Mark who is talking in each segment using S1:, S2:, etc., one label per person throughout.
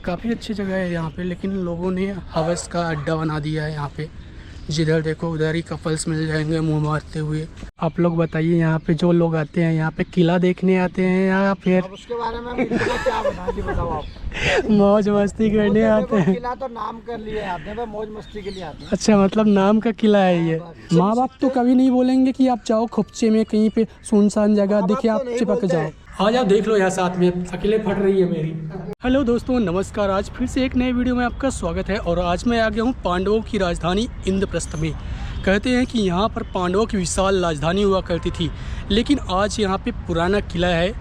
S1: काफ़ी अच्छी जगह है यहाँ पे, लेकिन लोगों ने हवस का अड्डा बना दिया है यहाँ पे। जिधर देखो उधर ही कपल्स मिल जाएंगे मुंह मारते हुए। आप लोग बताइए, यहाँ पे जो लोग आते हैं यहाँ पे किला देखने आते हैं या फिर
S2: अब उसके बारे में क्या बताओ आप।
S1: मौज मस्ती करने आते हैं?
S2: किला तो नाम कर लिए आते हैं, मौज मस्ती के लिए आते हैं।
S1: अच्छा, मतलब नाम का किला है ये। माँ बाप तो कभी नहीं बोलेंगे कि आप जाओ खुपचे में कहीं पे सुनसान जगह दिखे आप चिपक जाओ। आ जाओ, देख लो यहाँ साथ में अकेले फट रही है मेरी। हेलो दोस्तों, नमस्कार। आज फिर से एक नए वीडियो में आपका स्वागत है। और आज मैं आ गया हूँ पांडवों की राजधानी इंद्रप्रस्थ में। कहते हैं कि यहाँ पर पांडवों की विशाल राजधानी हुआ करती थी, लेकिन आज यहाँ पे पुराना किला है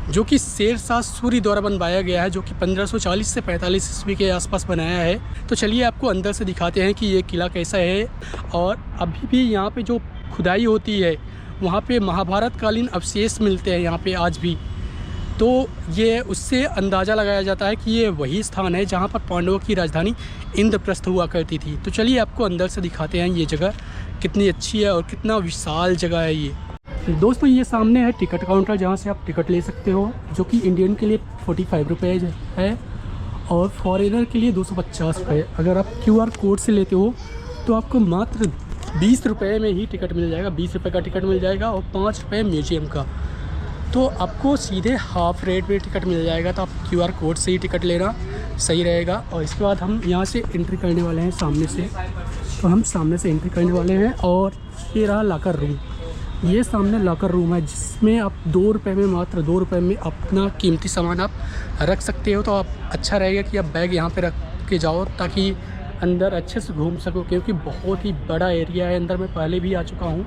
S1: जो कि शेरशाह सूरी द्वारा बनवाया गया है, जो कि 1540 से 45 ईस्वी के आसपास बनाया है। तो चलिए आपको अंदर से दिखाते हैं कि ये किला कैसा है। और अभी भी यहाँ पे जो खुदाई होती है वहाँ पे महाभारत कालीन अवशेष मिलते हैं यहाँ पे आज भी। तो ये उससे अंदाज़ा लगाया जाता है कि ये वही स्थान है जहाँ पर पांडवों की राजधानी इंद्रप्रस्थ हुआ करती थी। तो चलिए आपको अंदर से दिखाते हैं ये जगह कितनी अच्छी है और कितना विशाल जगह है ये। दोस्तों, ये सामने है टिकट काउंटर जहाँ से आप टिकट ले सकते हो, जो कि इंडियन के लिए 45 रुपये है और फॉरेनर के लिए 250 रुपये। अगर आप QR कोड से लेते हो तो आपको मात्र 20 रुपये में ही टिकट मिल जाएगा। 20 रुपये का टिकट मिल जाएगा और 5 रुपये म्यूजियम का। तो आपको सीधे हाफ रेट में टिकट मिल जाएगा। तो आप QR कोड से ही टिकट लेना सही रहेगा। और इसके बाद हम यहाँ से एंट्री करने वाले हैं सामने से। तो हम सामने से एंट्री करने वाले हैं और ये रहा लॉकर रूम। ये सामने लॉकर रूम है जिसमें आप 2 रुपये में, मात्र 2 रुपये में अपना कीमती सामान आप रख सकते हो। तो आप अच्छा रहेगा कि आप बैग यहाँ पे रख के जाओ ताकि अंदर अच्छे से घूम सको, क्योंकि बहुत ही बड़ा एरिया है अंदर। मैं पहले भी आ चुका हूँ,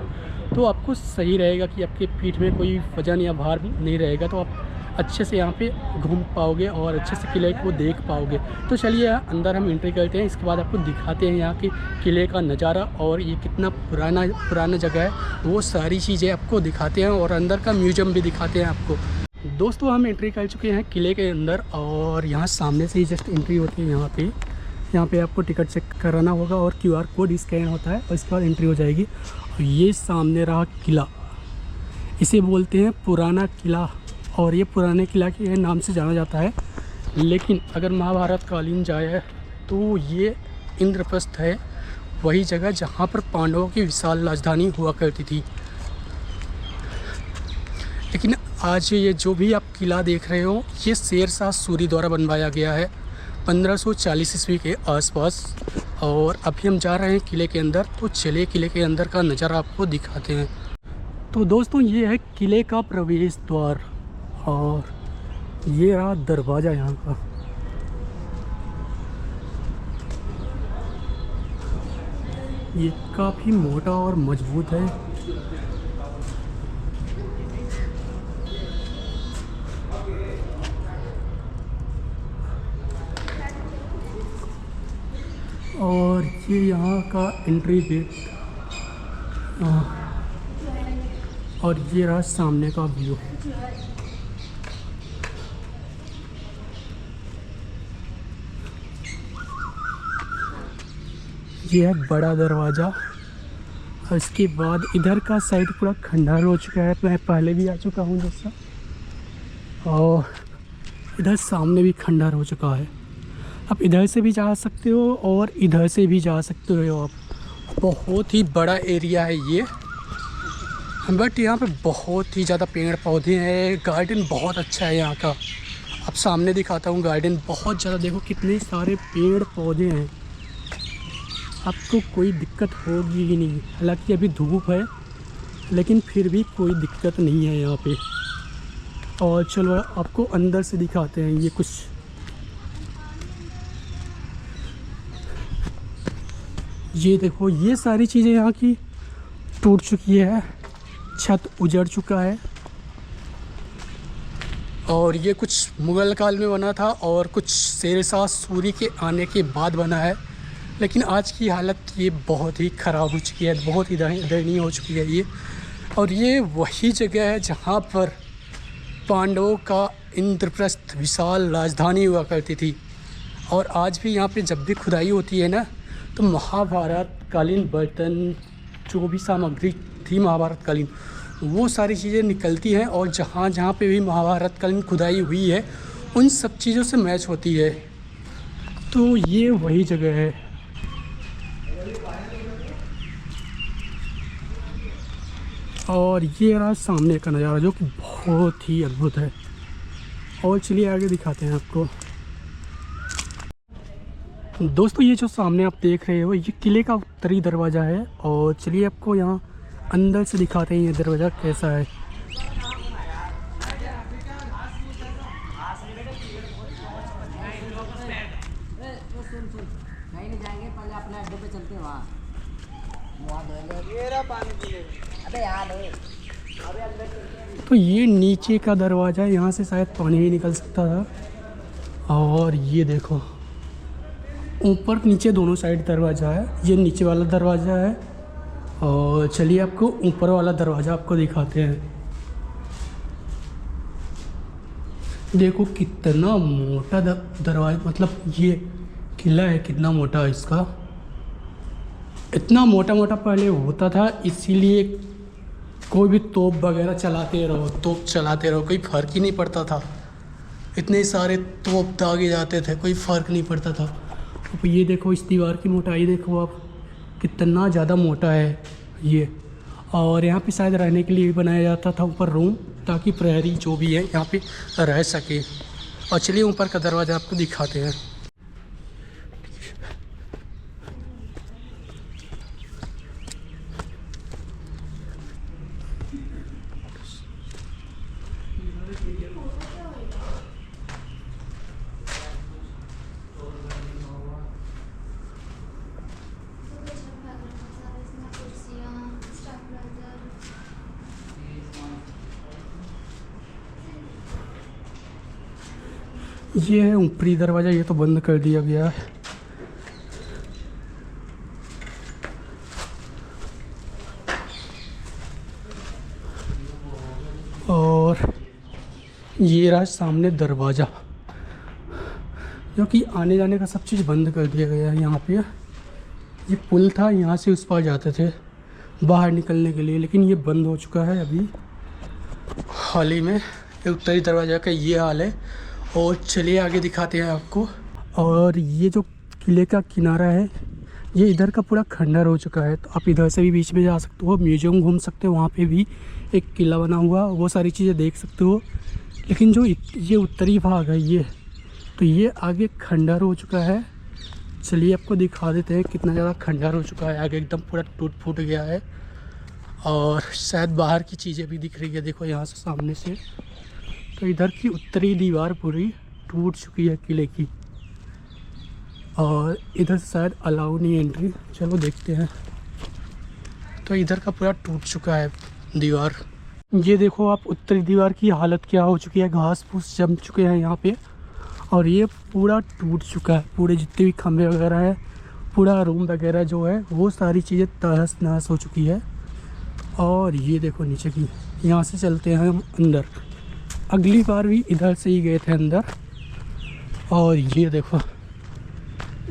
S1: तो आपको सही रहेगा कि आपके पीठ में कोई वजन या भार नहीं रहेगा। तो आप अच्छे से यहाँ पे घूम पाओगे और अच्छे से किले को देख पाओगे। तो चलिए अंदर हम एंट्री करते हैं। इसके बाद आपको दिखाते हैं यहाँ के किले का नज़ारा और ये कितना पुराना जगह है, वो सारी चीज़ें आपको दिखाते हैं और अंदर का म्यूजियम भी दिखाते हैं आपको। दोस्तों, हम एंट्री कर चुके हैं किले के अंदर और यहाँ सामने से ही जस्ट एंट्री होती है। यहाँ पे आपको टिकट चेक कराना होगा और QR कोड स्कैन होता है और इसके बाद एंट्री हो जाएगी। और ये सामने रहा किला, इसे बोलते हैं पुराना किला और ये पुराने किला के नाम से जाना जाता है। लेकिन अगर महाभारत कालीन जाए तो ये इंद्रप्रस्थ है, वही जगह जहाँ पर पांडवों की विशाल राजधानी हुआ करती थी। लेकिन आज ये जो भी आप किला देख रहे हो, ये शेरशाह सूरी द्वारा बनवाया गया है 1540 ईस्वी के आसपास। और अभी हम जा रहे हैं किले के अंदर। तो चलिए किले के अंदर का नज़ारा आपको दिखाते हैं। तो दोस्तों, ये है किले का प्रवेश द्वार और ये रहा दरवाज़ा यहाँ का। ये काफ़ी मोटा और मजबूत है। और ये यहाँ का एंट्री गेट और ये रहा सामने का व्यू। ये है बड़ा दरवाज़ा और इसके बाद इधर का साइड पूरा खंडहर हो चुका है। मैं पहले भी आ चुका हूँ जैसा, और इधर सामने भी खंडहर हो चुका है। आप इधर से भी जा सकते हो और इधर से भी जा सकते हो आप। बहुत ही बड़ा एरिया है ये, बट यहाँ पे बहुत ही ज़्यादा पेड़ पौधे हैं। गार्डन बहुत अच्छा है यहाँ का। अब सामने दिखाता हूँ गार्डन बहुत ज़्यादा। देखो कितने सारे पेड़ पौधे हैं, आपको कोई दिक्कत होगी ही नहीं। हालांकि अभी धूप है लेकिन फिर भी कोई दिक्कत नहीं है यहाँ पे। और चलो आपको अंदर से दिखाते हैं। ये कुछ ये देखो, ये सारी चीज़ें यहाँ की टूट चुकी है, छत उजड़ चुका है। और ये कुछ मुग़ल काल में बना था और कुछ शेरशाह सूरी के आने के बाद बना है। लेकिन आज की हालत ये बहुत ही ख़राब हो चुकी है, बहुत ही दयनीय हो चुकी है ये। और ये वही जगह है जहाँ पर पांडवों का इंद्रप्रस्थ विशाल राजधानी हुआ करती थी। और आज भी यहाँ पे जब भी खुदाई होती है ना, तो महाभारत कालीन बर्तन, जो भी सामग्री थी महाभारत कालीन, वो सारी चीज़ें निकलती हैं। और जहाँ पे भी महाभारत कालीन खुदाई हुई है, उन सब चीज़ों से मैच होती है। तो ये वही जगह है। और ये रहा सामने का नज़ारा जो कि बहुत ही अद्भुत है। और चलिए आगे दिखाते हैं आपको। दोस्तों ये जो सामने आप देख रहे हो ये किले का उत्तरी दरवाज़ा है। और चलिए आपको यहाँ अंदर से दिखाते हैं ये दरवाज़ा कैसा है।
S3: नहीं जाएंगे, पहले अपने अड्डे पे चलते हैं वहाँ अबे यार अबे अंदर चलते।
S1: तो ये नीचे का दरवाज़ा है, यहाँ से शायद पानी भी निकल सकता था। और ये देखो ऊपर नीचे दोनों साइड दरवाज़ा है। ये नीचे वाला दरवाज़ा है। और चलिए आपको ऊपर वाला दरवाज़ा आपको दिखाते हैं। देखो कितना मोटा दरवाज़ा, मतलब ये किला है कितना मोटा है इसका। इतना मोटा मोटा पहले होता था, इसीलिए कोई भी तोप वगैरह चलाते रहो कोई फ़र्क ही नहीं पड़ता था। इतने सारे तोप दागे जाते थे, कोई फ़र्क नहीं पड़ता था। अब ये देखो इस दीवार की मोटाई देखो आप, कितना ज़्यादा मोटा है ये। और यहाँ पे शायद रहने के लिए भी बनाया जाता था ऊपर रूम, ताकि प्रहरी जो भी है यहाँ पे रह सके। और चलिए ऊपर का दरवाज़ा आपको दिखाते हैं। ये है ऊपरी दरवाज़ा, ये तो बंद कर दिया गया है। और ये रहा सामने दरवाज़ा, जो कि आने जाने का सब चीज़ बंद कर दिया गया है। यहाँ पे ये पुल था, यहाँ से उस पार जाते थे बाहर निकलने के लिए, लेकिन ये बंद हो चुका है अभी हाल ही में। उत्तरी दरवाज़ा का ये हाल है। और चलिए आगे दिखाते हैं आपको। और ये जो किले का किनारा है ये इधर का पूरा खंडर हो चुका है। तो आप इधर से भी बीच में जा सकते हो, म्यूजियम घूम सकते हो, वहाँ पे भी एक किला बना हुआ, वो सारी चीज़ें देख सकते हो। लेकिन जो ये उत्तरी भाग है ये, तो ये आगे खंडर हो चुका है। चलिए आपको दिखा देते हैं कितना ज़्यादा खंडर हो चुका है। आगे एकदम पूरा टूट फूट गया है। और शायद बाहर की चीज़ें भी दिख रही है, देखो यहाँ से सामने से। तो इधर की उत्तरी दीवार पूरी टूट चुकी है किले की। और इधर से शायद अलाउ नहीं एंट्री, चलो देखते हैं। तो इधर का पूरा टूट चुका है दीवार। ये देखो आप उत्तरी दीवार की हालत क्या हो चुकी है, घास फूस जम चुके हैं यहाँ पे। और ये पूरा टूट चुका है, पूरे जितने भी खंभे वगैरह है, पूरा रूम वगैरह जो है वो सारी चीज़ें तहस नहस हो चुकी है। और ये देखो नीचे की, यहाँ से चलते हैं हम अंदर। अगली बार भी इधर से ही गए थे अंदर। और ये देखो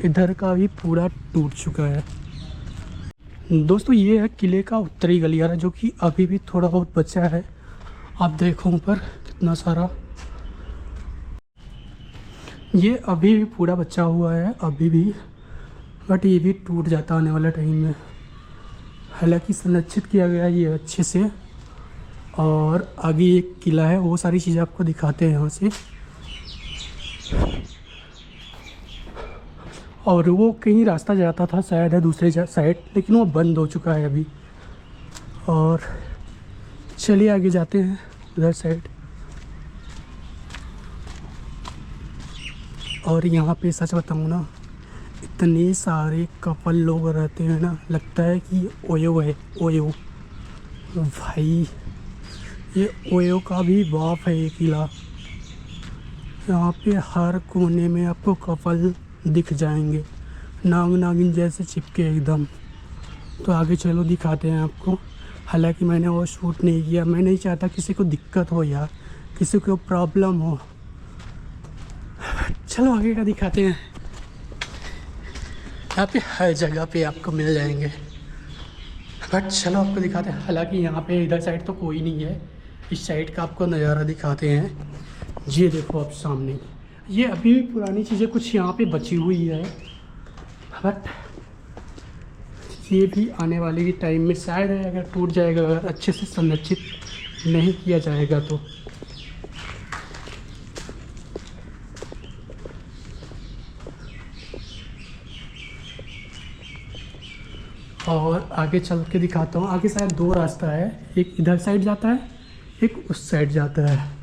S1: इधर का भी पूरा टूट चुका है। दोस्तों ये है किले का उत्तरी गलियारा, जो कि अभी भी थोड़ा बहुत बचा है। आप देखो ऊपर कितना सारा, ये अभी भी पूरा बचा हुआ है अभी भी, बट ये भी टूट जाता आने वाला टाइम में। हालांकि संरक्षित किया गया है ये अच्छे से। और आगे एक किला है, वो सारी चीज़ें आपको दिखाते हैं यहाँ से। और वो कहीं रास्ता जाता था शायद है दूसरे साइड, लेकिन वो बंद हो चुका है अभी। और चलिए आगे जाते हैं उधर साइड। और यहाँ पे सच बताऊँ ना, इतने सारे कपल लोग रहते हैं ना, लगता है कि ओयो है ओयो। भाई ये ओयो का भी बाप है ये किला। यहाँ पे हर कोने में आपको कपल दिख जाएंगे, नाग नागिन जैसे चिपके एकदम। तो आगे चलो दिखाते हैं आपको। हालांकि मैंने वो शूट नहीं किया, मैं नहीं चाहता किसी को दिक्कत हो या किसी को प्रॉब्लम हो। चलो आगे का दिखाते हैं। यहाँ पे हर जगह पे आपको मिल जाएंगे, बट चलो आपको दिखाते हैं। हालांकि यहाँ पे इधर साइड तो कोई नहीं है, इस साइड का आपको नज़ारा दिखाते हैं। ये देखो आप सामने ये अभी भी पुरानी चीज़ें कुछ यहाँ पे बची हुई है, बट ये भी आने वाले टाइम में शायद है अगर टूट जाएगा, अगर अच्छे से संरक्षित नहीं किया जाएगा तो। और आगे चल के दिखाता हूँ। आगे शायद 2 रास्ता है, एक इधर साइड जाता है, एक उस साइड जाता है।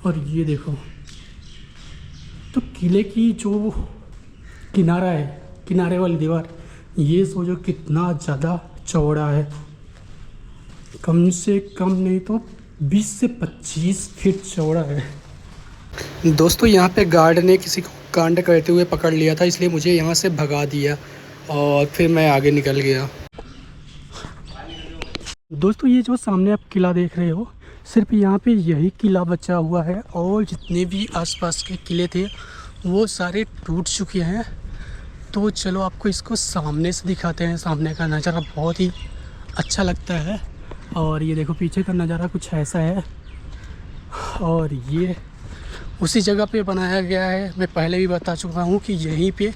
S1: और ये देखो, तो किले की जो किनारा है, किनारे वाली दीवार, ये सोचो कितना ज़्यादा चौड़ा है। कम से कम नहीं तो 20 से 25 फीट चौड़ा है। दोस्तों यहाँ पे गार्ड ने किसी को कांड करते हुए पकड़ लिया था, इसलिए मुझे यहाँ से भगा दिया और फिर मैं आगे निकल गया। दोस्तों ये जो सामने आप किला देख रहे हो, सिर्फ यहाँ पे यही किला बचा हुआ है और जितने भी आसपास के किले थे वो सारे टूट चुके हैं। तो चलो आपको इसको सामने से दिखाते हैं। सामने का नज़ारा बहुत ही अच्छा लगता है। और ये देखो पीछे का नज़ारा कुछ ऐसा है। और ये उसी जगह पे बनाया गया है। मैं पहले भी बता चुका हूँ कि यहीं पे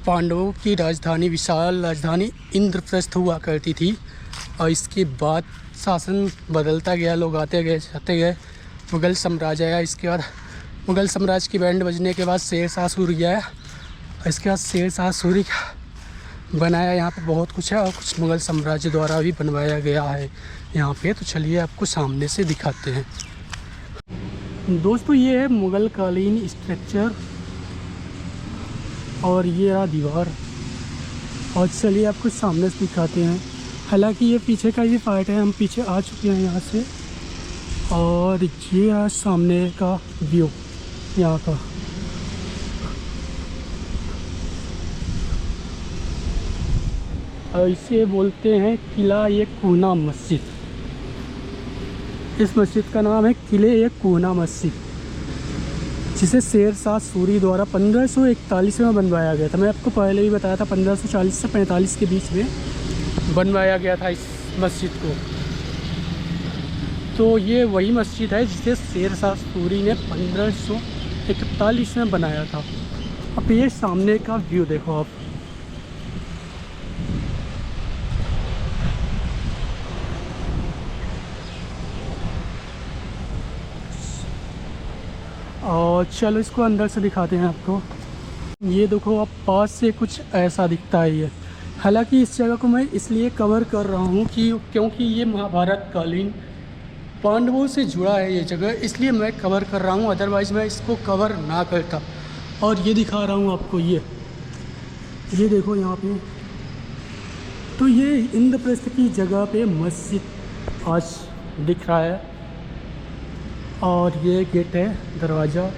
S1: पांडवों की राजधानी, विशाल राजधानी इंद्रप्रस्थ हुआ करती थी। और इसके बाद शासन बदलता गया, लोग आते गए जाते गए। मुग़ल साम्राज्य आया, इसके बाद मुग़ल साम्राज्य की बैंड बजने के बाद शेरशाह सूरी आया। इसके बाद शेरशाह सूरी का बनाया यहाँ पे बहुत कुछ है, और कुछ मुग़ल साम्राज्य द्वारा भी बनवाया गया है यहाँ पे। तो चलिए आपको सामने से दिखाते हैं। दोस्तों ये है मुग़ल कालीन स्ट्रक्चर और ये रहा दीवार। और चलिए आपको सामने से दिखाते हैं। हालांकि ये पीछे का ही पार्ट है, हम पीछे आ चुके हैं यहाँ से। और ये है सामने का व्यू यहाँ का। और इसे बोलते हैं किला ये कूना मस्जिद। इस मस्जिद का नाम है किले ये कूना मस्जिद, जिसे शेरशाह सूरी द्वारा 1541 में बनवाया गया था। मैं आपको पहले ही बताया था 1540 से 45 के बीच में बनवाया गया था इस मस्जिद को। तो ये वही मस्जिद है जिसे शेरशाह सूरी ने 1541 में बनाया था। अब ये सामने का व्यू देखो आप। और चलो इसको अंदर से दिखाते हैं आपको। ये देखो आप, पास से कुछ ऐसा दिखता है ये। हालांकि इस जगह को मैं इसलिए कवर कर रहा हूँ कि क्योंकि ये महाभारत कालीन पांडवों से जुड़ा है ये जगह, इसलिए मैं कवर कर रहा हूँ। अदरवाइज़ मैं इसको कवर ना करता। और ये दिखा रहा हूँ आपको, ये देखो यहाँ पे। तो ये इंद्रप्रस्थ की जगह पे मस्जिद आज दिख रहा है। और ये गेट है, दरवाज़ा।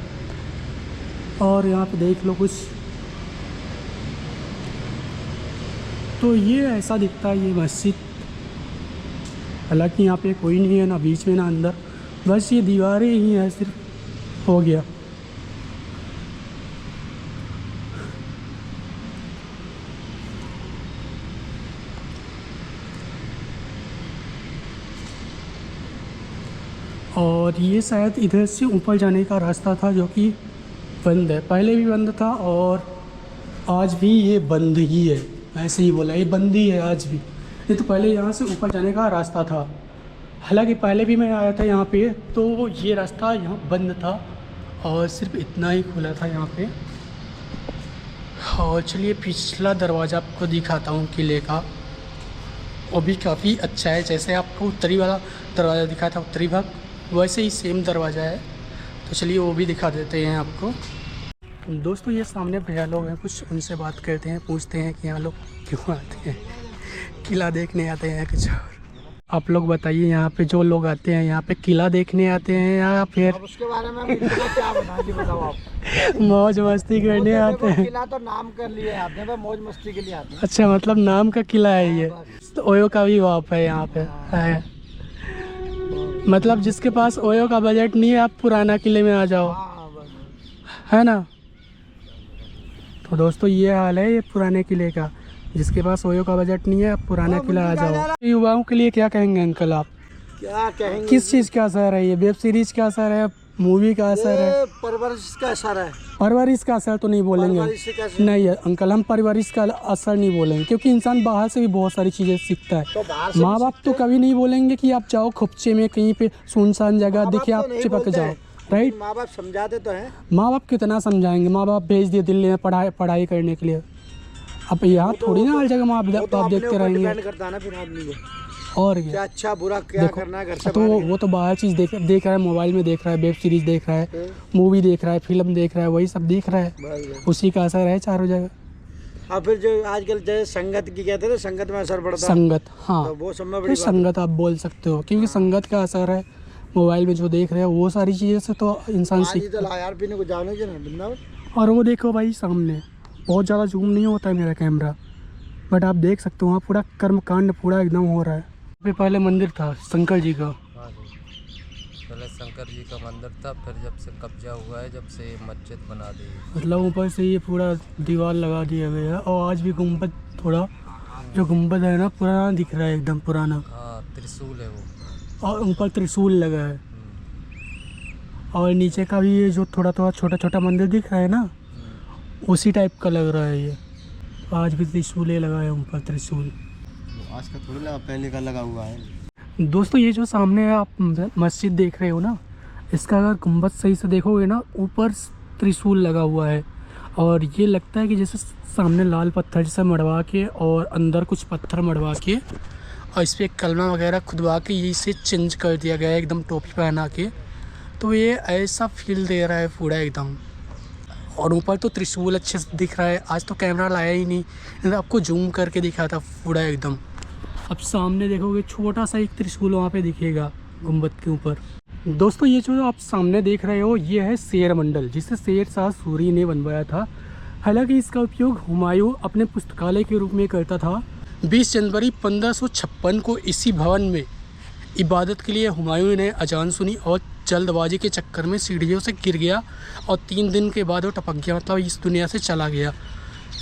S1: और यहाँ पे देख लो कुछ। तो ये ऐसा दिखता है ये मस्जिद। हालांकि यहाँ पे कोई नहीं है, ना बीच में ना अंदर, बस ये दीवारें ही हैं सिर्फ, हो गया। और ये शायद इधर से ऊपर जाने का रास्ता था जो कि बंद है। पहले भी बंद था और आज भी ये बंद ही है। ऐसे ही बोला, ये बंद ही है आज भी। नहीं तो पहले यहाँ से ऊपर जाने का रास्ता था। हालांकि पहले भी मैं आया था यहाँ पे, तो ये रास्ता यहाँ बंद था और सिर्फ इतना ही खुला था यहाँ पे। और चलिए पिछला दरवाज़ा आपको दिखाता हूँ किले का। वो भी काफ़ी अच्छा है, जैसे आपको उत्तरी वाला दरवाज़ा दिखा था, उत्तरी भाग, वैसे ही सेम दरवाज़ा है। तो चलिए वो भी दिखा देते हैं आपको। दोस्तों ये सामने भैया लोग हैं, कुछ उनसे बात करते हैं, पूछते हैं कि यहाँ लोग क्यों आते हैं, किला देखने आते हैं कुछ और। आप लोग बताइए, यहाँ पे जो लोग आते हैं यहाँ पे किला देखने आते हैं या फिर
S2: अब उसके बारे में क्या बता जी, बताओ आप।
S1: मौज मस्ती करने आते हैं?
S2: किला तो नाम कर लिए आपने, पर मौज मस्ती के लिए आते हैं।
S1: अच्छा, मतलब नाम का किला है ये। तो ओयो का भी वाप है यहाँ पे है। मतलब जिसके पास ओयो का बजट नहीं है, आप पुराना किले में आ जाओ, है ना। तो दोस्तों ये हाल है ये पुराने किले का। जिसके पास ओयो का बजट नहीं है, आप पुराना किला आ जाओ। युवाओं के लिए क्या कहेंगे अंकल आप?
S2: क्या कहेंगे?
S1: किस चीज़ का असर है ये? वेब सीरीज़ का असर है, मूवी का असर है,
S2: ये परवरिश का असर है।
S1: परवरिश का असर तो नहीं बोलेंगे।
S2: परवरिश से कैसे?
S1: नहीं अंकल, हम परवरिश का असर नहीं बोलेंगे, क्योंकि इंसान बाहर से भी बहुत सारी चीज़ें सीखता
S2: तो
S1: है।
S2: बाहर से
S1: माँ बाप तो कभी नहीं बोलेंगे कि आप जाओ खुपचे में कहीं पे सुनसान जगह
S2: माँ-बाप
S1: दिखे
S2: तो
S1: आप
S2: नहीं
S1: चिपक
S2: बोलते
S1: जाओ,
S2: हैं,
S1: राइट।
S2: माँ बाप समझाते तो हैं।
S1: माँ बाप कितना समझाएंगे, माँ बाप भेज दिए दिल्ली में पढ़ाई करने के लिए। अब यहाँ थोड़ी ना हर जगह माँ
S2: वो तो
S1: बाप
S2: अपने
S1: देखते
S2: ऊपर
S1: रहेंगे।
S2: डिपेंड करता है ना फिर आदमी को,
S1: और
S2: क्या
S1: क्या
S2: अच्छा बुरा क्या
S1: देखो,
S2: करना है घर से
S1: तो
S2: बाहर
S1: वो तो बाहर चीज़ देख रहा है, मोबाइल में देख रहा है, वेब सीरीज़ देख रहा है,
S2: के।
S1: मूवी देख रहा है, फिल्म देख रहा है, वही सब देख रहा है,
S2: बस।
S1: उसी का असर है चारों जगह।
S2: और फिर जो आजकल जैसे संगत की कहते थे, संगत में असर पड़ता है,
S1: संगत, हाँ
S2: तो वो सब में
S1: तो
S2: बड़ी बात है।
S1: संगत आप बोल सकते हो, क्योंकि संगत का असर है। मोबाइल में जो देख रहे हैं वो सारी चीज़ें से तो इंसान
S2: आज ही
S1: सीख।
S2: तो ला यार पीने को जाने के ना वृंदावन।
S1: और वो देखो भाई सामने, बहुत ज़्यादा जूम नहीं होता है मेरा कैमरा, बट आप देख सकते हो वहाँ पूरा कर्मकांड पूरा एकदम हो रहा है। यहाँ पे पहले मंदिर था शंकर जी का।
S4: हाँ जी, पहले शंकर जी का मंदिर था, फिर जब से कब्जा हुआ है, जब से मस्जिद बना दी।
S1: मतलब ऊपर से ये पूरा दीवार लगा दिया गया है, और आज भी गुम्बद, थोड़ा जो गुम्बद है ना पुराना दिख रहा है, एकदम पुराना,
S4: हाँ, त्रिशूल है वो।
S1: और ऊपर त्रिशूल लगा है। और नीचे का भी ये जो थोड़ा थोड़ा छोटा छोटा मंदिर दिख रहा है ना, उसी टाइप का लग रहा है ये। आज भी त्रिशूल लगा है ऊपर, त्रिशूल।
S2: आज का थोड़ी लगा, पहले का लगा हुआ है।
S1: दोस्तों ये जो सामने आप मस्जिद देख रहे हो ना, इसका अगर गुम्बद सही से देखोगे ना, ऊपर त्रिशूल लगा हुआ है, और ये लगता है कि जैसे सामने लाल पत्थर जैसे मढ़वा के और अंदर कुछ पत्थर मढ़वा के और इस पर कलमा वगैरह खुदवा के ये इसे चेंज कर दिया गया है, एकदम टोपी पहना के। तो ये ऐसा फील दे रहा है पूरा एकदम। और ऊपर तो त्रिशूल अच्छे से दिख रहा है। आज तो कैमरा लाया ही नहीं, नहीं तो आपको जूम करके दिखा था पूरा एकदम। अब सामने देखोगे छोटा सा एक त्रिशूल वहाँ पे दिखेगा गुम्बद के ऊपर। दोस्तों ये जो आप सामने देख रहे हो, ये है शेर मंडल, जिसे शेर शाह सूरी ने बनवाया था। हालांकि इसका उपयोग हुमायूं अपने पुस्तकालय के रूप में करता था। 20 जनवरी 1556 को इसी भवन में इबादत के लिए हुमायूं ने अजान सुनी और जल्दबाजी के चक्कर में सीढ़ियों से गिर गया, और 3 दिन के बाद वो टपक गया, मतलब इस दुनिया से चला गया।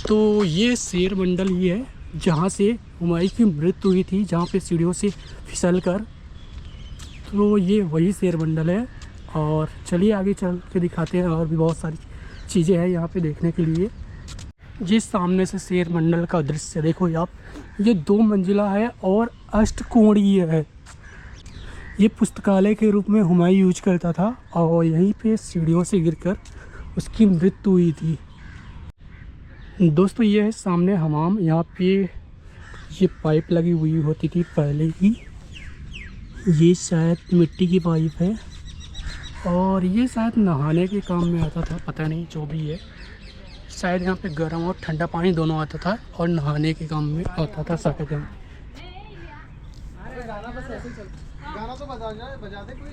S1: तो ये शेर मंडल ही है जहाँ से हुमायूं की मृत्यु हुई थी, जहाँ पे सीढ़ियों से फिसल कर। तो ये वही शेर मंडल है। और चलिए आगे चल के दिखाते हैं, और भी बहुत सारी चीज़ें हैं यहाँ पे देखने के लिए। ये सामने से शेर मंडल का दृश्य देखो आप, ये 2 मंजिला है और अष्टकोणीय है। ये पुस्तकालय के रूप में हुमायूं यूज करता था, और यहीं पे सीढ़ियों से गिरकर उसकी मृत्यु हुई थी। दोस्तों ये है सामने हमाम, यहाँ पे ये पाइप लगी हुई होती थी पहले की। ये शायद मिट्टी की पाइप है, और ये शायद नहाने के काम में आता था, पता नहीं जो भी है। शायद यहाँ पे गर्म और ठंडा पानी दोनों आता था, और नहाने के काम में आता था शायद यहाँ।
S2: गाना तो बजा दे कोई।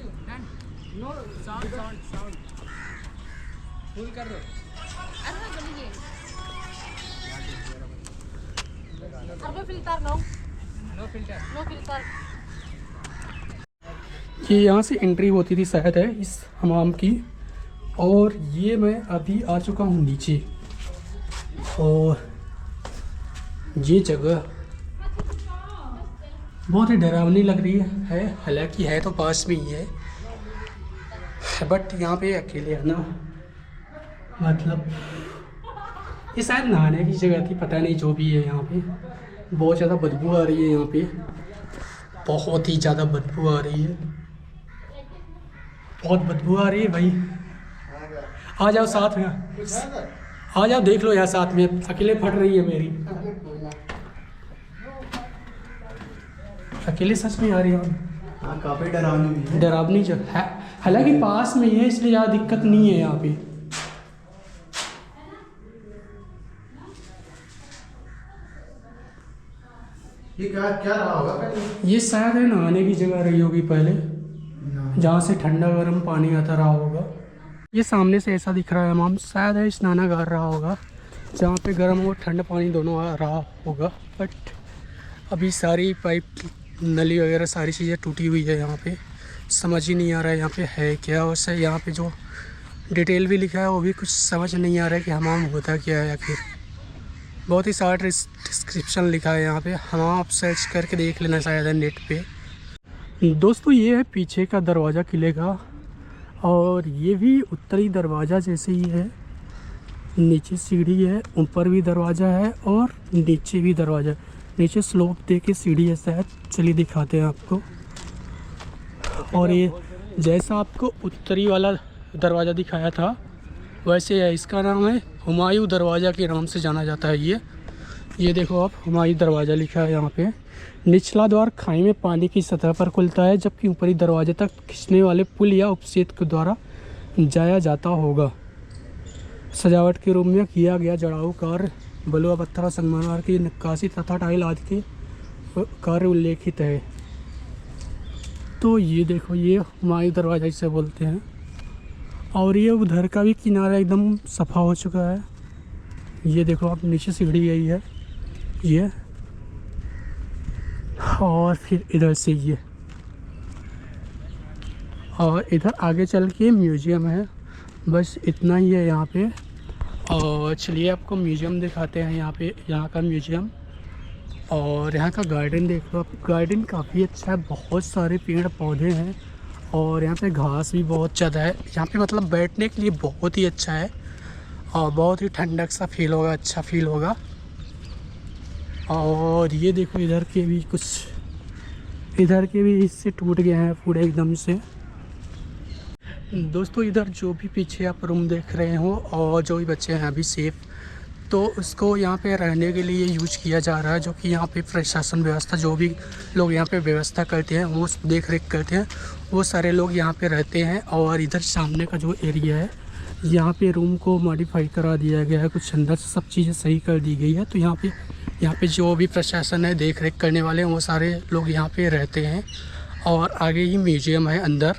S3: फुल कर दो।
S5: No filter, no filter.
S1: ये यहाँ से एंट्री होती थी शायद है इस हमाम की। और ये मैं अभी आ चुका हूँ नीचे, और ये जगह बहुत ही डरावनी लग रही है। हालांकि है तो पास में ही है, बट यहाँ पे अकेले है ना, मतलब ये शायद नहाने की जगह थी, पता नहीं जो भी है। यहाँ पे बहुत ज़्यादा बदबू आ रही है, यहाँ पे बहुत ही ज़्यादा बदबू आ रही है, बहुत बदबू आ रही है भाई। आ जाओ साथ में, आ जाओ देख लो यार साथ में, अकेले फट रही है मेरी, अकेले सच में आ रही है।
S2: हाँ काफी डरावनी
S1: डरावनी जगह है, हालांकि पास में ही है इसलिए ज़्यादा दिक्कत नहीं है यहाँ पे।
S2: ये क्या रहा होगा पहले?
S1: ये शायद है नहाने की जगह रही होगी पहले, जहाँ से ठंडा गर्म पानी आता रहा होगा। ये सामने से ऐसा दिख रहा है माम, शायद है स्नानागार रहा होगा, जहाँ पे गर्म और ठंडा पानी दोनों आ रहा होगा। बट अभी सारी पाइप नली वगैरह सारी चीज़ें टूटी हुई है यहाँ पे, समझ ही नहीं आ रहा है यहाँ पे है क्या। वैसे यहाँ पे जो डिटेल भी लिखा है वो भी कुछ समझ नहीं आ रहा है कि हमाम होता क्या है आखिर। बहुत ही शार्ट डिस्क्रिप्शन लिखा है यहाँ पे, हमाम आप सर्च करके देख लेना शायद है नेट पे। दोस्तों ये है पीछे का दरवाज़ा किले का, और ये भी उत्तरी दरवाज़ा जैसे ही है। नीचे सीढ़ी है, ऊपर भी दरवाज़ा है और नीचे भी दरवाज़ा है। नीचे स्लोप दे के सीढ़ी है शायद, चलिए दिखाते हैं आपको। और ये जैसा आपको उत्तरी वाला दरवाज़ा दिखाया था वैसे है, इसका नाम है हुमायूं दरवाज़ा के नाम से जाना जाता है। ये देखो आप, हुमायूं दरवाज़ा लिखा है यहाँ पे। निचला द्वार खाई में पानी की सतह पर खुलता है, जबकि ऊपरी दरवाजे तक खींचने वाले पुल या उपसेत के द्वारा जाया जाता होगा। सजावट के रूप में किया गया जड़ाऊ कार्य, बलुआ पत्थर, संगमरमर की नक्काशी तथा टाइल आदि के कार्य उल्लेखित है। तो ये देखो, ये हुमायूं दरवाज़ा इसे बोलते हैं। और ये उधर का भी किनारा एकदम सफ़ा हो चुका है। ये देखो आप, नीचे सीढ़ी गई है ये, और फिर इधर से ये, और इधर आगे चल के म्यूजियम है। बस इतना ही है यहाँ पे। और चलिए आपको म्यूजियम दिखाते हैं। यहाँ का म्यूजियम और यहाँ का गार्डन देख लो आप। गार्डन काफ़ी अच्छा है, बहुत सारे पेड़ पौधे हैं और यहाँ पे घास भी बहुत ज़्यादा है। यहाँ पे मतलब बैठने के लिए बहुत ही अच्छा है और बहुत ही ठंडक सा फील होगा, अच्छा फील होगा। और ये देखो, इधर के भी हिस्से टूट गए हैं पूरे एकदम से। दोस्तों इधर जो भी पीछे आप रूम देख रहे हो और जो भी बच्चे हैं अभी सेफ, तो उसको यहाँ पे रहने के लिए यूज किया जा रहा है। जो कि यहाँ पे प्रशासन व्यवस्था, जो भी लोग यहाँ पे व्यवस्था करते हैं, वो देख रेख करते हैं, वो सारे लोग यहाँ पे रहते हैं। और इधर सामने का जो एरिया है, यहाँ पे रूम को मॉडिफाई करा दिया गया है, कुछ अंदर से सब चीज़ें सही कर दी गई है। तो यहाँ पे जो भी प्रशासन है, देख रेख करने वाले हैं, वो सारे लोग यहाँ पे रहते हैं। और आगे ही म्यूजियम है अंदर,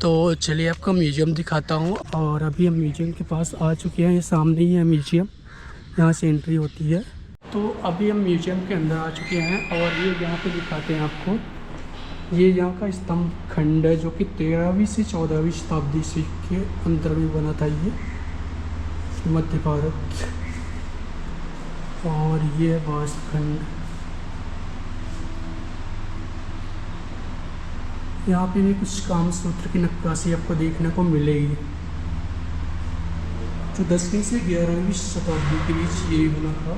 S1: तो चलिए आपको म्यूजियम दिखाता हूँ। और अभी हम म्यूजियम के पास आ चुके हैं, ये सामने ही है म्यूजियम, यहाँ से एंट्री होती है। तो अभी हम म्यूजियम के अंदर आ चुके हैं और ये यहाँ पे दिखाते हैं आपको। ये यहाँ का स्तंभ खंड है, जो कि 13वीं से 14वीं शताब्दी ईस्वी के अंतर में बना था ये, मध्य भारत। और ये वास्तुखंड, यहाँ पे भी कुछ कामसूत्र की नक्काशी आपको देखने को मिलेगी, जो 10वीं से 11वीं शताब्दी के बीच ये बना था।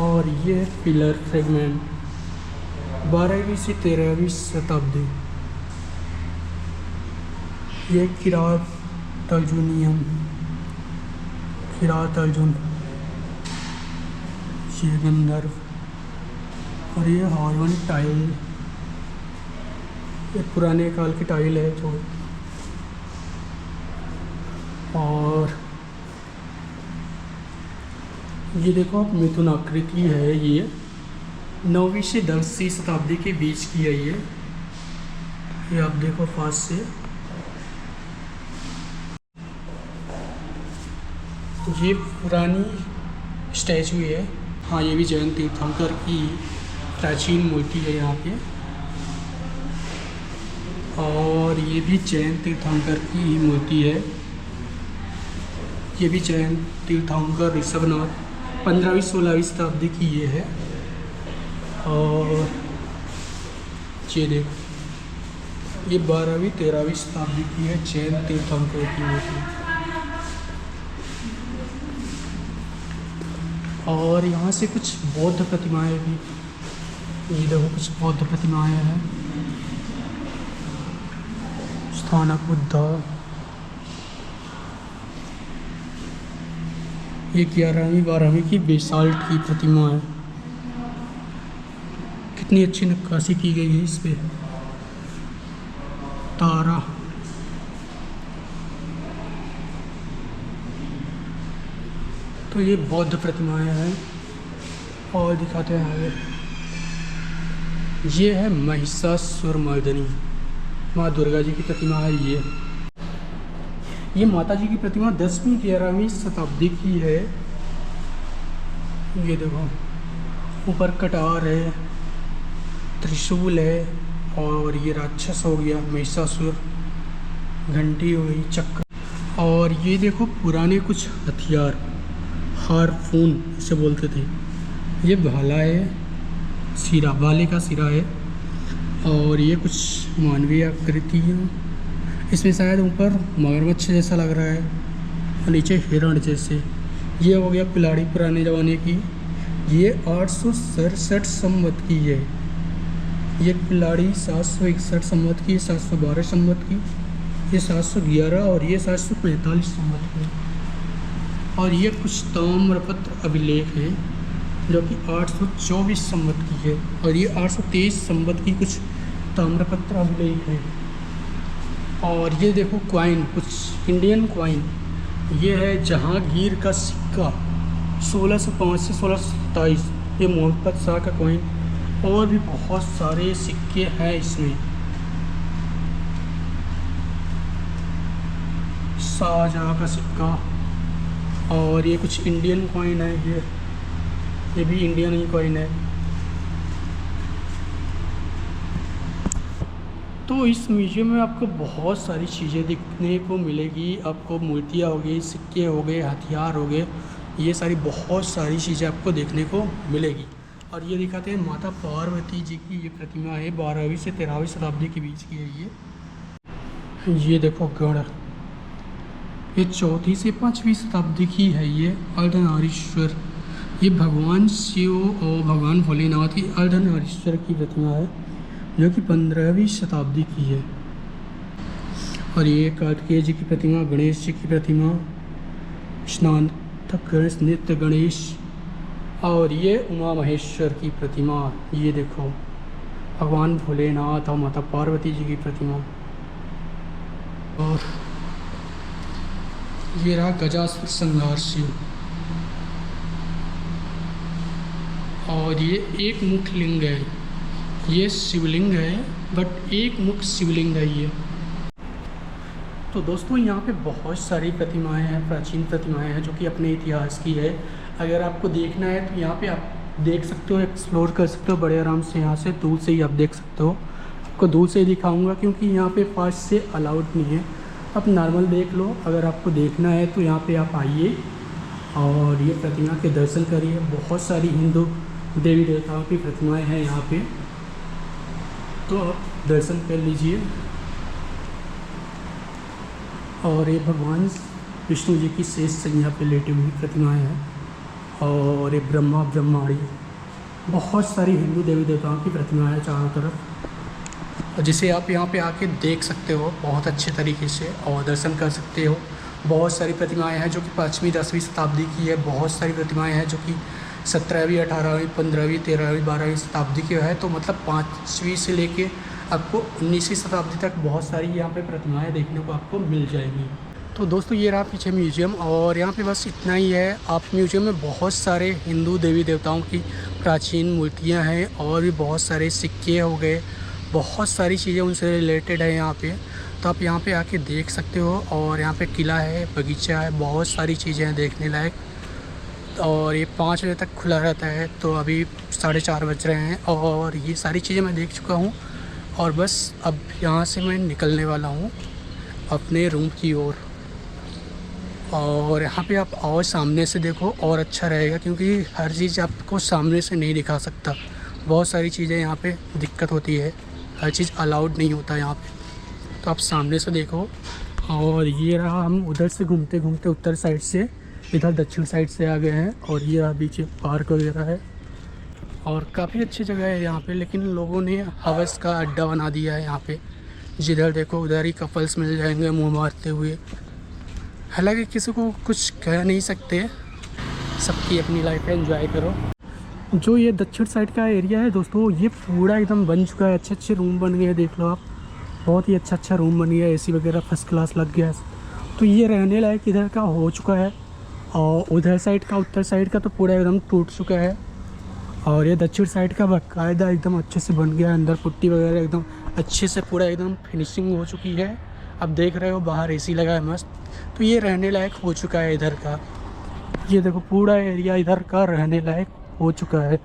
S1: और ये पिलर फ्रेगमेंट 12वीं से 13वीं शताब्दी, ये किरात अर्जुन, ये गंधर्व, और ये हार्वन टाइल, ये पुराने काल की टाइल है जो। और ये देखो आप, मिथुन आकृति है ये, 9वीं से 10वीं शताब्दी के बीच की है ये आप देखो पास से। ये पुरानी स्टैचू है। हाँ, ये भी जैन तीर्थंकर की प्राचीन मूर्ति है यहाँ पे। और ये भी जैन तीर्थंकर की ही मूर्ति है। ये भी जैन तीर्थंकर ऋषभनाथ 15वीं-16वीं शताब्दी की ये है। और ये देखो, ये 12वीं-13वीं शताब्दी की है, जैन तीर्थंकर की मूर्ति। और यहाँ से कुछ बौद्ध प्रतिमाएं भी, ये देखो कुछ बौद्ध प्रतिमाएं हैं। स्थानक बुद्धा, ये 11वीं-12वीं की बेसाल्ट की प्रतिमा है। कितनी अच्छी नक्काशी की गई है इस पे। तारा, तो ये बौद्ध प्रतिमाएं हैं। और दिखाते हैं आगे, ये है महिषासुरमर्दिनी, माँ दुर्गा जी की प्रतिमा है ये माता जी की प्रतिमा 10वीं-11वीं शताब्दी की है। ये देखो, ऊपर कटार है, त्रिशूल है, और ये राक्षस हो गया महिषासुर, घंटी हो गई, चक्र। और ये देखो पुराने कुछ हथियार, हारपून इसे बोलते थे। ये भाला है, सिरा, भाले का सिरा है। और ये कुछ मानवीय आकृतियाँ, इसमें शायद ऊपर मगरमच्छ जैसा लग रहा है और नीचे हिरण जैसे। ये हो गया कुल्हाड़ी पुराने ज़माने की, ये 867 संवत की है। ये कुल्हाड़ी 761 संवत की, 712 संवत की, ये 711 और ये 745 संवत की। और ये कुछ ताम्रपत्र अभिलेख है जो कि 824 संवत की है, और ये 823 संवत की कुछ ताम्रपत्र अभिलेख है। और ये देखो क्वाइन, कुछ इंडियन क्वाइन, ये है जहांगीर का सिक्का 1605 से 1627, ये मोहम्मद शाह का क्वाइन। और भी बहुत सारे सिक्के हैं इसमें, शाहजहाँ का सिक्का। और ये कुछ इंडियन कॉइन है, ये भी इंडियन ही कॉइन है। तो इस म्यूजियम में आपको बहुत सारी चीज़ें देखने को मिलेगी। आपको मूर्तियाँ हो गई, सिक्के हो गए, हथियार हो गए, ये सारी बहुत सारी चीज़ें आपको देखने को मिलेगी। और ये दिखाते हैं माता पार्वती जी की ये प्रतिमा है, 12वीं से 13वीं शताब्दी के बीच की है ये देखो गढ़, ये 4वीं से 5वीं शताब्दी की है। ये अर्धनारीश्वर, ये भगवान शिव और भगवान भोलेनाथ की अर्धनारीश्वर की प्रतिमा है जो कि 15वीं शताब्दी की है। और ये कार्तिकेय जी की प्रतिमा, गणेश जी की प्रतिमा, स्नातक गणेश, नित्य गणेश। और ये उमा महेश्वर की प्रतिमा, ये देखो भगवान भोलेनाथ और माता पार्वती जी की प्रतिमा। और ये रहा गजासुर संहार शिव। और ये एक मुख लिंग है, ये शिवलिंग है बट एक मुख शिवलिंग है ये। तो दोस्तों यहाँ पे बहुत सारी प्रतिमाएं हैं, प्राचीन प्रतिमाएं हैं जो कि अपने इतिहास की है। अगर आपको देखना है तो यहाँ पे आप देख सकते हो, एक्सप्लोर कर सकते हो बड़े आराम से। यहाँ से दूर से ही आप देख सकते हो, आपको दूर से ही दिखाऊंगा क्योंकि यहाँ पे पास से अलाउड नहीं है। आप नॉर्मल देख लो, अगर आपको देखना है तो यहाँ पे आप आइए और ये प्रतिमा के दर्शन करिए। बहुत सारी हिंदू देवी देवताओं की प्रतिमाएं हैं यहाँ पे, तो आप दर्शन कर लीजिए। और ये भगवान विष्णु जी की शेष संज्ञा पे लेटी हुई प्रतिमाएं हैं। और ये ब्रह्मा ब्रह्माणी, बहुत सारी हिंदू देवी देवताओं की प्रतिमाएं हैं चारों तरफ, और जिसे आप यहाँ पे आके देख सकते हो बहुत अच्छे तरीके से और दर्शन कर सकते हो। बहुत सारी प्रतिमाएं हैं जो कि 5वीं 10वीं शताब्दी की है। बहुत सारी प्रतिमाएं हैं जो कि 17वीं 18वीं 15वीं 13वीं 12वीं शताब्दी की है। तो मतलब 5वीं से लेके आपको 19वीं शताब्दी तक बहुत सारी यहाँ पे प्रतिमाएं देखने को आपको मिल जाएंगी। तो दोस्तों ये रहा पीछे म्यूजियम, और यहाँ पे बस इतना ही है। आप म्यूजियम में बहुत सारे हिंदू देवी देवताओं की प्राचीन मूर्तियाँ हैं और भी बहुत सारे सिक्के हो गए, बहुत सारी चीज़ें उनसे रिलेटेड है यहाँ पे। तो आप यहाँ पे आके देख सकते हो। और यहाँ पे किला है, बगीचा है, बहुत सारी चीज़ें हैं देखने लायक। और ये 5 बजे तक खुला रहता है, तो अभी 4:30 बज रहे हैं और ये सारी चीज़ें मैं देख चुका हूँ। और बस अब यहाँ से मैं निकलने वाला हूँ अपने रूम की ओर। और यहाँ पे आप और सामने से देखो और अच्छा रहेगा, क्योंकि हर चीज़ आपको सामने से नहीं दिखा सकता। बहुत सारी चीज़ें यहाँ पे दिक्कत होती है, हर चीज़ अलाउड नहीं होता यहाँ पे, तो आप सामने से देखो। और ये रहा, हम उधर से घूमते घूमते उत्तर साइड से इधर दक्षिण साइड से आ गए हैं। और ये रहा बीच पार्क वगैरह है और काफ़ी अच्छी जगह है यहाँ पे, लेकिन लोगों ने हवस का अड्डा बना दिया है यहाँ पे। जिधर देखो उधर ही कपल्स मिल जाएंगे मुँह मारते हुए। हालांकि किसी को कुछ कह नहीं सकते, सबकी अपनी लाइफ है, एंजॉय करो। जो ये दक्षिण साइड का एरिया है दोस्तों, ये पूरा एकदम बन चुका है। अच्छे अच्छे रूम बन गए हैं, देख लो आप, बहुत ही अच्छा रूम बन गया है, एसी वगैरह फर्स्ट क्लास लग गया है। तो ये रहने लायक इधर का हो चुका है। और उधर साइड का, उत्तर साइड का तो पूरा एकदम टूट चुका है। और ये दक्षिण साइड का बाकायदा एकदम अच्छे से बन गया है, अंदर पुट्टी वगैरह एकदम अच्छे से पूरा एकदम फिनिशिंग हो चुकी है। अब देख रहे हो बाहर एसी लगा है मस्त। तो ये रहने लायक हो चुका है इधर का। ये देखो पूरा एरिया इधर का रहने लायक हो चुका है।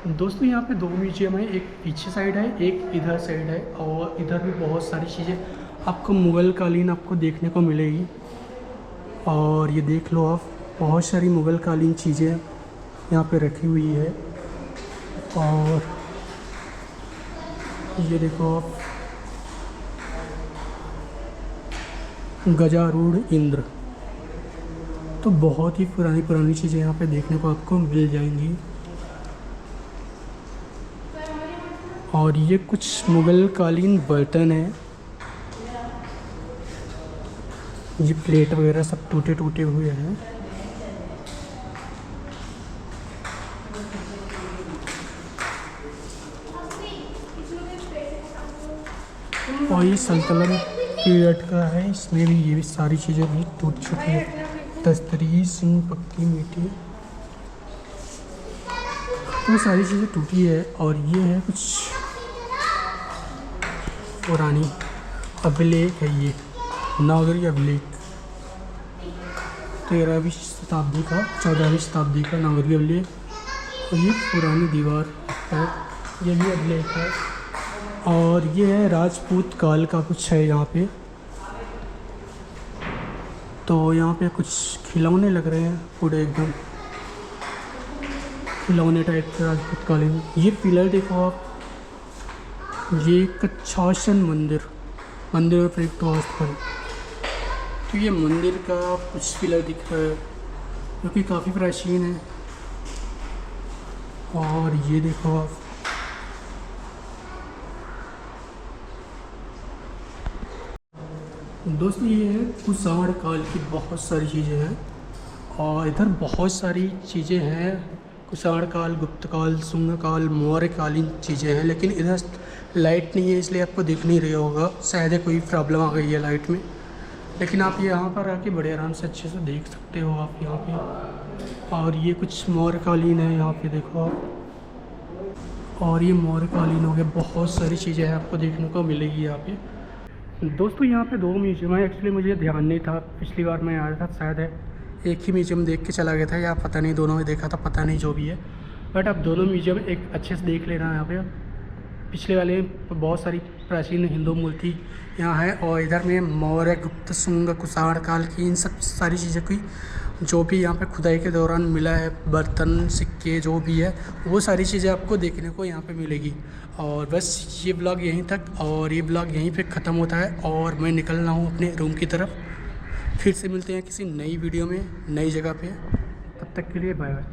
S1: दोस्तों यहाँ पे 2 म्यूजियम है, एक पीछे साइड है, एक इधर साइड है। और इधर भी बहुत सारी चीज़ें आपको मुग़ल कालीन आपको देखने को मिलेगी। और ये देख लो आप, बहुत सारी मुग़ल कालीन चीज़ें यहाँ पे रखी हुई है। और ये देखो आप, गजारूढ़ इंद्र। तो बहुत ही पुरानी चीज़ें यहाँ पे देखने को आपको मिल जाएंगी। और ये कुछ मुग़ल कालीन बर्तन है। ये प्लेट वगैरह सब टूटे टूटे हुए हैं। और ये सल्तनत पीरियड का है। इसमें भी ये भी सारी चीज़ें भी टूट चुकी है। दस्तरी सिंह पक्की मिट्टी, तो सारी चीज़ें टूटी है। और ये है कुछ पुरानी अभिलेख है। ये नागरी अभिलेख 13वीं शताब्दी का 14वीं शताब्दी का नागरी अभिलेख। और ये पुरानी दीवार है, ये भी अभिलेख है। और ये है राजपूत काल का कुछ है यहाँ पे। तो यहाँ पे कुछ खिलौने लग रहे हैं पूरे एकदम खिलौने टाइप के राजपूत कालीन। ये पिलर देखो आप, ये कच्छासन मंदिर में प्रयुक्त वास्तुकला। तो ये मंदिर का कुछ पिलर दिख रहा है जो कि काफ़ी प्राचीन है। और ये देखो आप, दोस्तों ये है कुषाण काल की बहुत सारी चीज़ें हैं। और इधर बहुत सारी चीज़ें हैं, कुषाण काल, गुप्त काल, शुंग काल, मौर्य कालीन चीज़ें हैं। लेकिन इधर लाइट नहीं है इसलिए आपको दिख नहीं रहा होगा, शायद कोई प्रॉब्लम आ गई है लाइट में। लेकिन आप यहाँ पर आके बड़े आराम से अच्छे से देख सकते हो आप यहाँ पे। और ये कुछ मौर्य कालीन है यहाँ पे देखो आप। और ये मौर्य कालीन हो गया, बहुत सारी चीज़ें हैं आपको देखने को मिलेगी यहाँ पे। दोस्तों यहाँ पे 2 म्यूजियम है। एक्चुअली मुझे ध्यान नहीं था, पिछली बार मैं आया था शायद एक ही म्यूजियम देख के चला गया था या पता नहीं दोनों में देखा था, पता नहीं जो भी है। बट आप दोनों म्यूजियम एक अच्छे से देख लेना यहाँ पे। पिछले वाले में बहुत सारी प्राचीन हिंदू मूर्ति यहाँ है। और इधर में मौर्य, गुप्त, शुंग, कुषाण काल की इन सब सारी चीज़ें की जो भी यहाँ पे खुदाई के दौरान मिला है, बर्तन, सिक्के जो भी है, वो सारी चीज़ें आपको देखने को यहाँ पे मिलेगी। और बस ये ब्लॉग यहीं तक, और ये ब्लॉग यहीं पे ख़त्म होता है। और मैं निकल रहा हूँ अपने रूम की तरफ। फिर से मिलते हैं किसी नई वीडियो में नई जगह पे। तब तक के लिए बाय बाय।